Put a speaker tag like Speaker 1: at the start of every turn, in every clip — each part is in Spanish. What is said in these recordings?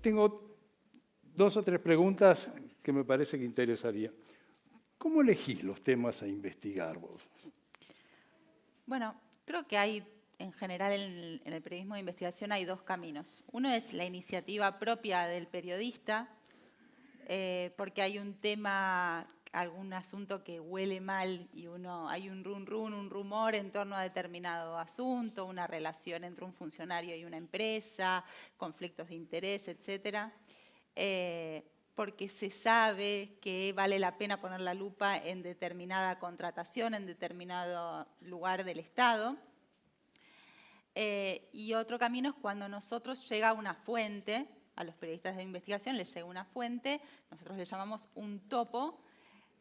Speaker 1: Tengo 2 o 3 preguntas que me parece que interesaría. ¿Cómo elegís los temas a investigar vos?
Speaker 2: Bueno, creo que hay, en general, en el periodismo de investigación hay 2 caminos. Uno es la iniciativa propia del periodista, porque hay un tema, algún asunto que huele mal y hay un un rumor en torno a determinado asunto, una relación entre un funcionario y una empresa, conflictos de interés, etcétera. Porque se sabe que vale la pena poner la lupa en determinada contratación, en determinado lugar del Estado. Y otro camino es cuando nosotros llega una fuente, a los periodistas de investigación les llega una fuente, nosotros le llamamos un topo,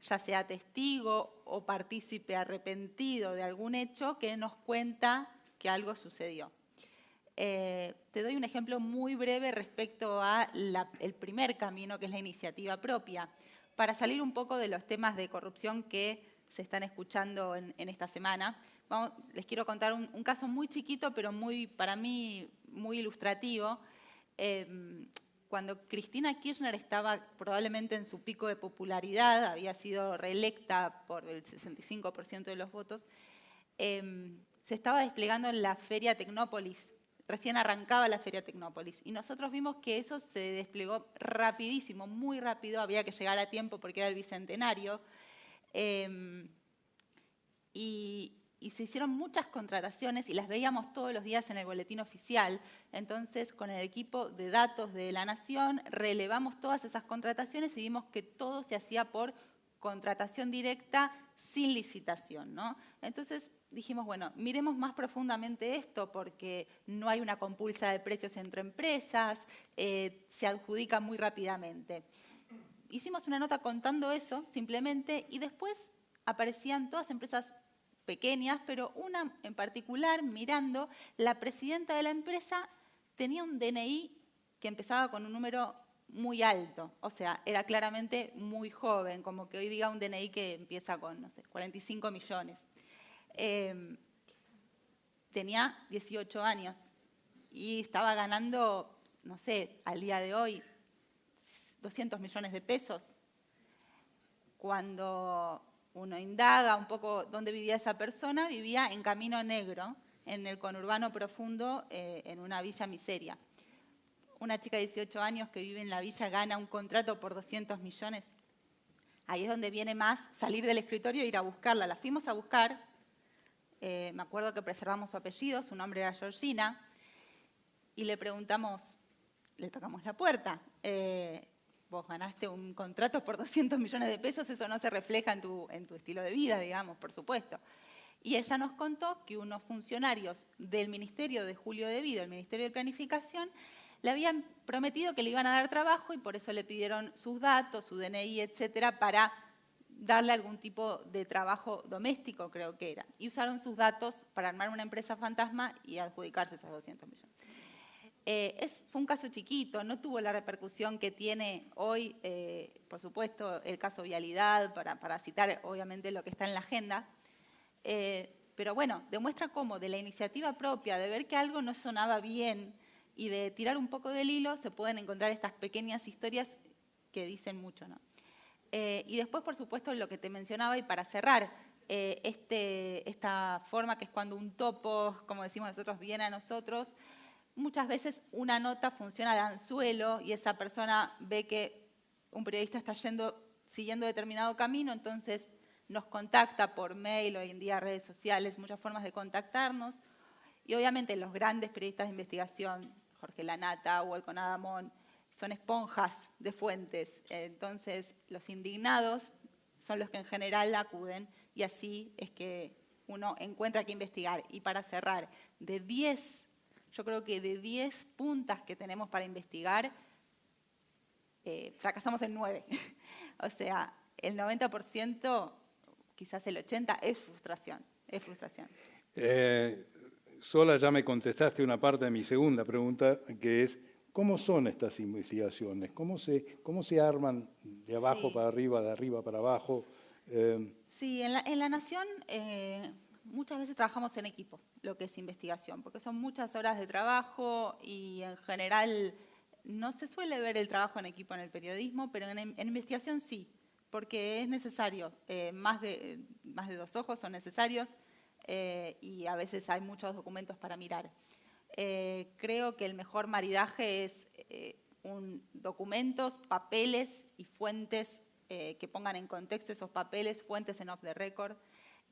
Speaker 2: ya sea testigo o partícipe arrepentido de algún hecho que nos cuenta que algo sucedió. Te doy un ejemplo muy breve respecto a el primer camino, que es la iniciativa propia, para salir un poco de los temas de corrupción que se están escuchando en esta semana. Les quiero contar un caso muy chiquito, pero para mí muy ilustrativo. Cuando Cristina Kirchner estaba probablemente en su pico de popularidad, había sido reelecta por el 65% de los votos, se estaba desplegando en la Feria Tecnópolis. Recién arrancaba la Feria Tecnópolis y nosotros vimos que eso se desplegó rapidísimo, muy rápido, había que llegar a tiempo porque era el bicentenario. Y se hicieron muchas contrataciones y las veíamos todos los días en el boletín oficial. Entonces, con el equipo de datos de la Nación, relevamos todas esas contrataciones y vimos que todo se hacía por contratación directa sin licitación, ¿no? Entonces dijimos, bueno, miremos más profundamente esto porque no hay una compulsa de precios entre empresas, se adjudica muy rápidamente. Hicimos una nota contando eso simplemente y después aparecían todas empresas pequeñas, pero una en particular, mirando, la presidenta de la empresa tenía un DNI que empezaba con un número muy alto, o sea, era claramente muy joven, como que hoy diga un DNI que empieza con, no sé, 45 millones. Tenía 18 años y estaba ganando, no sé, al día de hoy, 200 millones de pesos. Cuando uno indaga un poco dónde vivía esa persona, vivía en Camino Negro, en el conurbano profundo, en una villa miseria. Una chica de 18 años que vive en la villa gana un contrato por 200 millones. Ahí es donde viene más salir del escritorio e ir a buscarla. La fuimos a buscar, me acuerdo que preservamos su apellido, su nombre era Georgina, y le preguntamos, le tocamos la puerta, vos ganaste un contrato por 200 millones de pesos, eso no se refleja en tu estilo de vida, digamos, por supuesto. Y ella nos contó que unos funcionarios del Ministerio de Julio De Vido, el Ministerio de Planificación, le habían prometido que le iban a dar trabajo y por eso le pidieron sus datos, su DNI, etcétera, para darle algún tipo de trabajo doméstico, creo que era. Y usaron sus datos para armar una empresa fantasma y adjudicarse esos 200 millones. Fue un caso chiquito, no tuvo la repercusión que tiene hoy, por supuesto, el caso Vialidad, para citar obviamente lo que está en la agenda. Pero bueno, demuestra cómo de la iniciativa propia, de ver que algo no sonaba bien y de tirar un poco del hilo, se pueden encontrar estas pequeñas historias que dicen mucho, ¿no? Y después, por supuesto, lo que te mencionaba, y para cerrar, esta forma que es cuando un topo, como decimos nosotros, viene a nosotros, muchas veces una nota funciona de anzuelo y esa persona ve que un periodista está siguiendo determinado camino, entonces nos contacta por mail, hoy en día redes sociales, muchas formas de contactarnos. Y obviamente los grandes periodistas de investigación, Jorge Lanata o Elton Adamón, son esponjas de fuentes. Entonces los indignados son los que en general acuden y así es que uno encuentra que investigar. Y para cerrar, yo creo que de 10 puntas que tenemos para investigar, fracasamos en 9. O sea, el 90%, quizás el 80%, es frustración. Es frustración.
Speaker 1: Sola, ya me contestaste una parte de mi segunda pregunta, que es, ¿cómo son estas investigaciones? ¿Cómo se arman de abajo para arriba, de arriba para abajo?
Speaker 2: Sí, en la Nación muchas veces trabajamos en equipo, lo que es investigación, porque son muchas horas de trabajo y en general no se suele ver el trabajo en equipo en el periodismo, pero en investigación sí, porque es necesario. Más de 2 ojos son necesarios y a veces hay muchos documentos para mirar. Creo que el mejor maridaje es documentos, papeles y fuentes que pongan en contexto esos papeles, fuentes en off the record.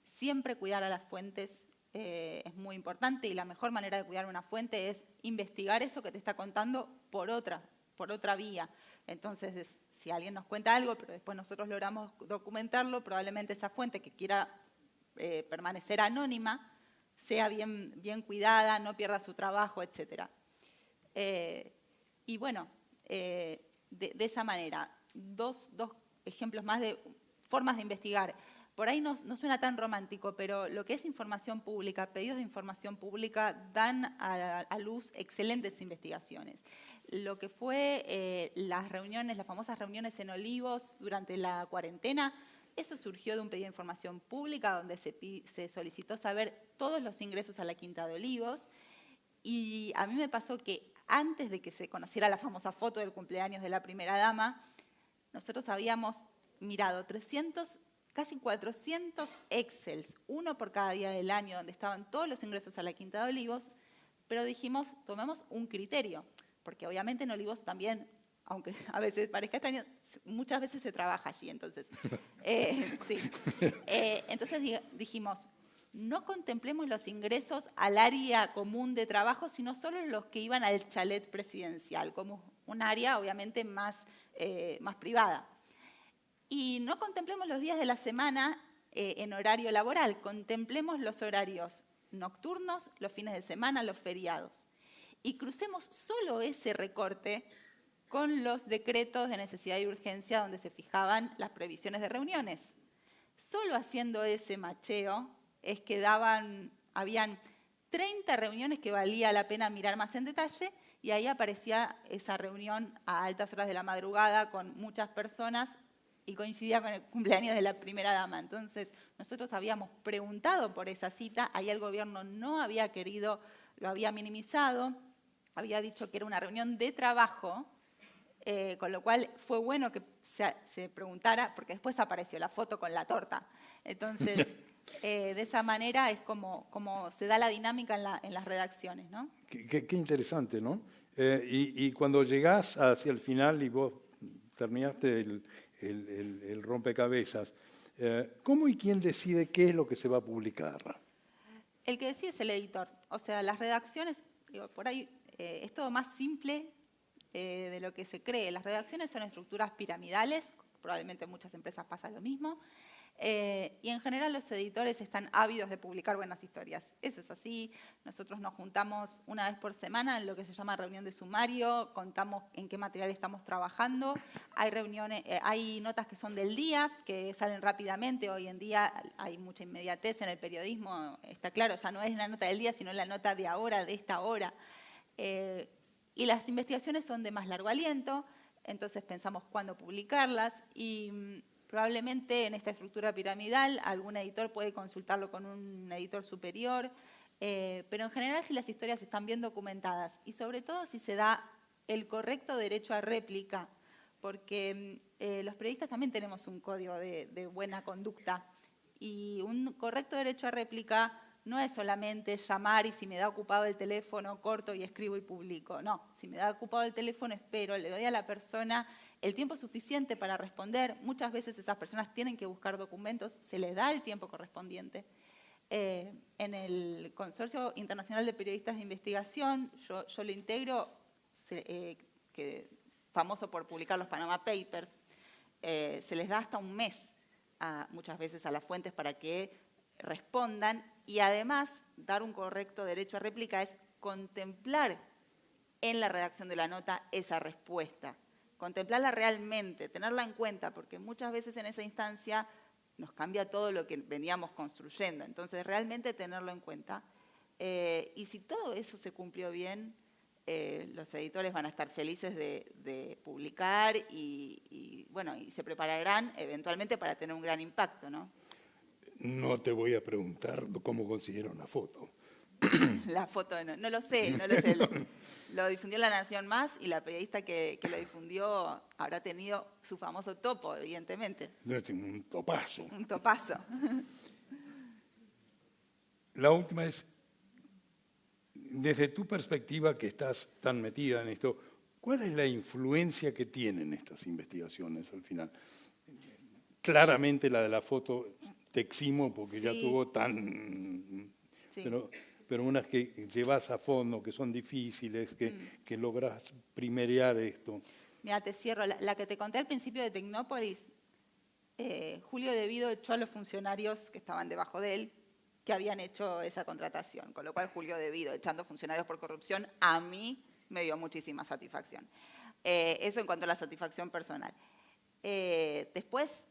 Speaker 2: Siempre cuidar a las fuentes es muy importante y la mejor manera de cuidar una fuente es investigar eso que te está contando por otra vía. Entonces, si alguien nos cuenta algo, pero después nosotros logramos documentarlo, probablemente esa fuente que quiera permanecer anónima sea bien cuidada, no pierda su trabajo, etc. Y bueno, de esa manera, dos ejemplos más de formas de investigar. Por ahí no suena tan romántico, pero lo que es información pública, pedidos de información pública, dan a luz excelentes investigaciones. Lo que fue las famosas reuniones en Olivos durante la cuarentena, eso surgió de un pedido de información pública donde se solicitó saber todos los ingresos a la Quinta de Olivos. Y a mí me pasó que antes de que se conociera la famosa foto del cumpleaños de la primera dama, nosotros habíamos mirado casi 400 Excels, uno por cada día del año, donde estaban todos los ingresos a la Quinta de Olivos, pero dijimos, tomemos un criterio, porque obviamente en Olivos también, aunque a veces parezca extraño, muchas veces se trabaja allí, entonces. Sí. Entonces dijimos, no contemplemos los ingresos al área común de trabajo, sino solo los que iban al chalet presidencial, como un área obviamente más privada. Y no contemplemos los días de la semana en horario laboral, contemplemos los horarios nocturnos, los fines de semana, los feriados. Y crucemos solo ese recorte con los decretos de necesidad y urgencia donde se fijaban las previsiones de reuniones. Solo haciendo ese macheo es que habían 30 reuniones que valía la pena mirar más en detalle y ahí aparecía esa reunión a altas horas de la madrugada con muchas personas y coincidía con el cumpleaños de la primera dama. Entonces, nosotros habíamos preguntado por esa cita, ahí el gobierno no había querido, lo había minimizado, había dicho que era una reunión de trabajo, con lo cual fue bueno que se preguntara, porque después apareció la foto con la torta. Entonces, de esa manera es como se da la dinámica en las redacciones, ¿no?
Speaker 1: Qué interesante, ¿no? Y cuando llegás hacia el final y vos terminaste el rompecabezas, ¿cómo y quién decide qué es lo que se va a publicar?
Speaker 2: El que decide es el editor. O sea, las redacciones, por ahí es todo más simple de lo que se cree. Las redacciones son estructuras piramidales, probablemente en muchas empresas pasa lo mismo, y en general los editores están ávidos de publicar buenas historias. Eso es así. Nosotros nos juntamos una vez por semana en lo que se llama reunión de sumario, contamos en qué material estamos trabajando. Hay notas que son del día, que salen rápidamente. Hoy en día hay mucha inmediatez en el periodismo, está claro, ya no es la nota del día, sino la nota de ahora, de esta hora. Y las investigaciones son de más largo aliento, entonces pensamos cuándo publicarlas y probablemente en esta estructura piramidal algún editor puede consultarlo con un editor superior, pero en general si las historias están bien documentadas y sobre todo si se da el correcto derecho a réplica, porque los periodistas también tenemos un código de buena conducta y un correcto derecho a réplica no es solamente llamar y si me da ocupado el teléfono corto y escribo y publico. No, si me da ocupado el teléfono espero, le doy a la persona el tiempo suficiente para responder. Muchas veces esas personas tienen que buscar documentos, se les da el tiempo correspondiente. En el Consorcio Internacional de Periodistas de Investigación, yo lo integro, famoso por publicar los Panama Papers, se les da hasta un mes muchas veces a las fuentes para que respondan y además dar un correcto derecho a réplica es contemplar en la redacción de la nota esa respuesta, contemplarla realmente, tenerla en cuenta, porque muchas veces en esa instancia nos cambia todo lo que veníamos construyendo, entonces realmente tenerlo en cuenta. Y si todo eso se cumplió bien, los editores van a estar felices de publicar y se prepararán eventualmente para tener un gran impacto, ¿no?
Speaker 1: No te voy a preguntar cómo consiguieron la foto,
Speaker 2: La foto, no lo sé. Lo difundió La Nación Más y la periodista que lo difundió habrá tenido su famoso topo, evidentemente.
Speaker 1: Un topazo.
Speaker 2: Un topazo.
Speaker 1: La última es, desde tu perspectiva que estás tan metida en esto, ¿cuál es la influencia que tienen estas investigaciones al final? Claramente la de la foto te eximo porque ya tuvo tan...
Speaker 2: Sí.
Speaker 1: Pero unas que llevas a fondo, que son difíciles, que logras primerear esto.
Speaker 2: Mira, te cierro. La que te conté al principio de Tecnópolis, Julio De Vido echó a los funcionarios que estaban debajo de él, que habían hecho esa contratación. Con lo cual, Julio De Vido echando funcionarios por corrupción, a mí me dio muchísima satisfacción. Eso en cuanto a la satisfacción personal. Después,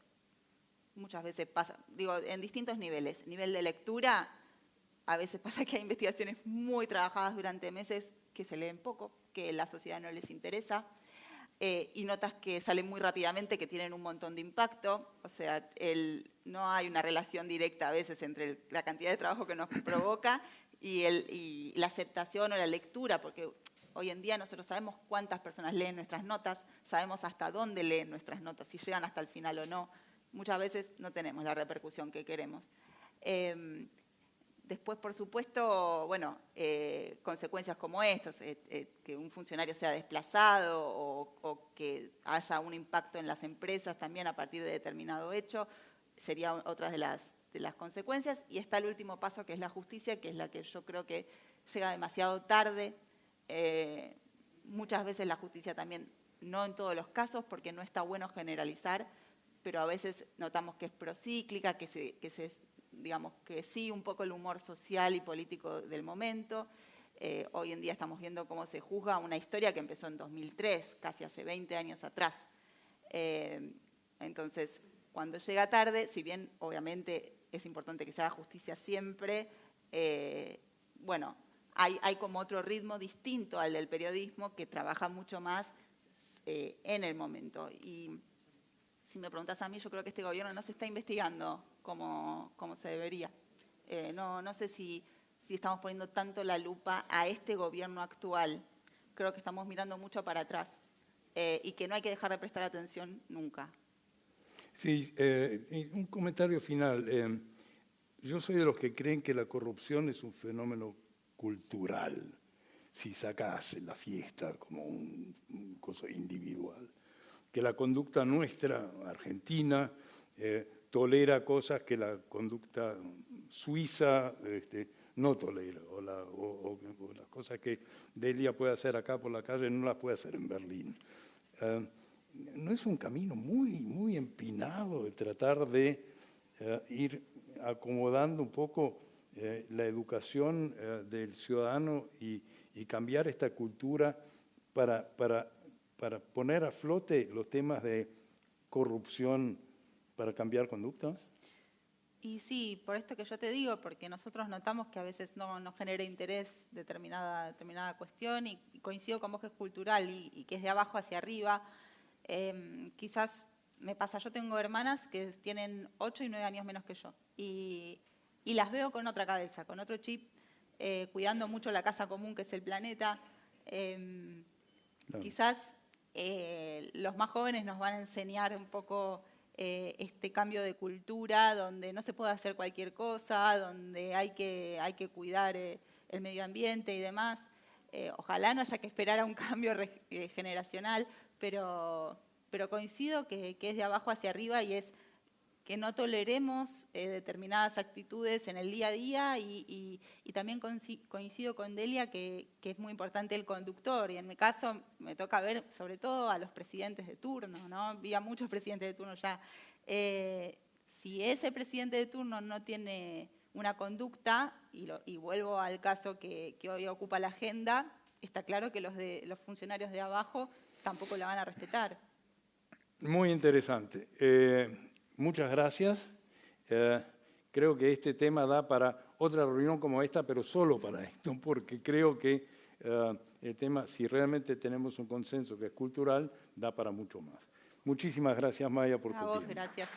Speaker 2: muchas veces pasa, digo, en distintos niveles. Nivel de lectura, a veces pasa que hay investigaciones muy trabajadas durante meses que se leen poco, que a la sociedad no les interesa, y notas que salen muy rápidamente, que tienen un montón de impacto. O sea, no hay una relación directa a veces entre la cantidad de trabajo que nos provoca y la aceptación o la lectura, porque hoy en día nosotros sabemos cuántas personas leen nuestras notas, sabemos hasta dónde leen nuestras notas, si llegan hasta el final o no. Muchas veces no tenemos la repercusión que queremos. Después, por supuesto, bueno, consecuencias como estas, que un funcionario sea desplazado o que haya un impacto en las empresas también a partir de determinado hecho, serían otras de las consecuencias. Y está el último paso, que es la justicia, que es la que yo creo que llega demasiado tarde. Muchas veces la justicia también, no en todos los casos, porque no está bueno generalizar, pero a veces notamos que es procíclica, digamos que sí, un poco el humor social y político del momento. Hoy en día estamos viendo cómo se juzga una historia que empezó en 2003, casi hace 20 años atrás. Entonces, cuando llega tarde, si bien obviamente es importante que se haga justicia siempre, bueno, hay como otro ritmo distinto al del periodismo que trabaja mucho más en el momento. Y si me preguntas a mí, yo creo que este gobierno no se está investigando como se debería. No sé si estamos poniendo tanto la lupa a este gobierno actual. Creo que estamos mirando mucho para atrás y que no hay que dejar de prestar atención nunca.
Speaker 1: Sí, un comentario final. Yo soy de los que creen que la corrupción es un fenómeno cultural, si sacas la fiesta como una cosa individual. Que la conducta nuestra, argentina, tolera cosas que la conducta suiza no tolera, o las cosas que Delia puede hacer acá por la calle no las puede hacer en Berlín. ¿No es un camino muy, muy empinado el tratar de ir acomodando un poco la educación del ciudadano y cambiar esta cultura para poner a flote los temas de corrupción para cambiar conductas?
Speaker 2: Y sí, por esto que yo te digo, porque nosotros notamos que a veces no genera interés determinada cuestión y coincido con vos que es cultural y que es de abajo hacia arriba. Quizás me pasa, yo tengo hermanas que tienen 8 y 9 años menos que yo y las veo con otra cabeza, con otro chip, cuidando mucho la casa común que es el planeta. Claro. Quizás los más jóvenes nos van a enseñar un poco este cambio de cultura, donde no se puede hacer cualquier cosa, donde hay que cuidar el medio ambiente y demás. Ojalá no haya que esperar a un cambio generacional, pero coincido que es de abajo hacia arriba y es que no toleremos determinadas actitudes en el día a día y también coincido con Delia que es muy importante el conductor y en mi caso me toca ver sobre todo a los presidentes de turno, ¿no? Vi a muchos presidentes de turno ya. Si ese presidente de turno no tiene una conducta, y vuelvo al caso que hoy ocupa la agenda, está claro que los funcionarios de abajo tampoco la van a respetar.
Speaker 1: Muy interesante. Muchas gracias. Creo que este tema da para otra reunión como esta, pero solo para esto, porque creo que el tema, si realmente tenemos un consenso que es cultural, da para mucho más. Muchísimas gracias, Maya, por tu tiempo.
Speaker 2: A vos, gracias.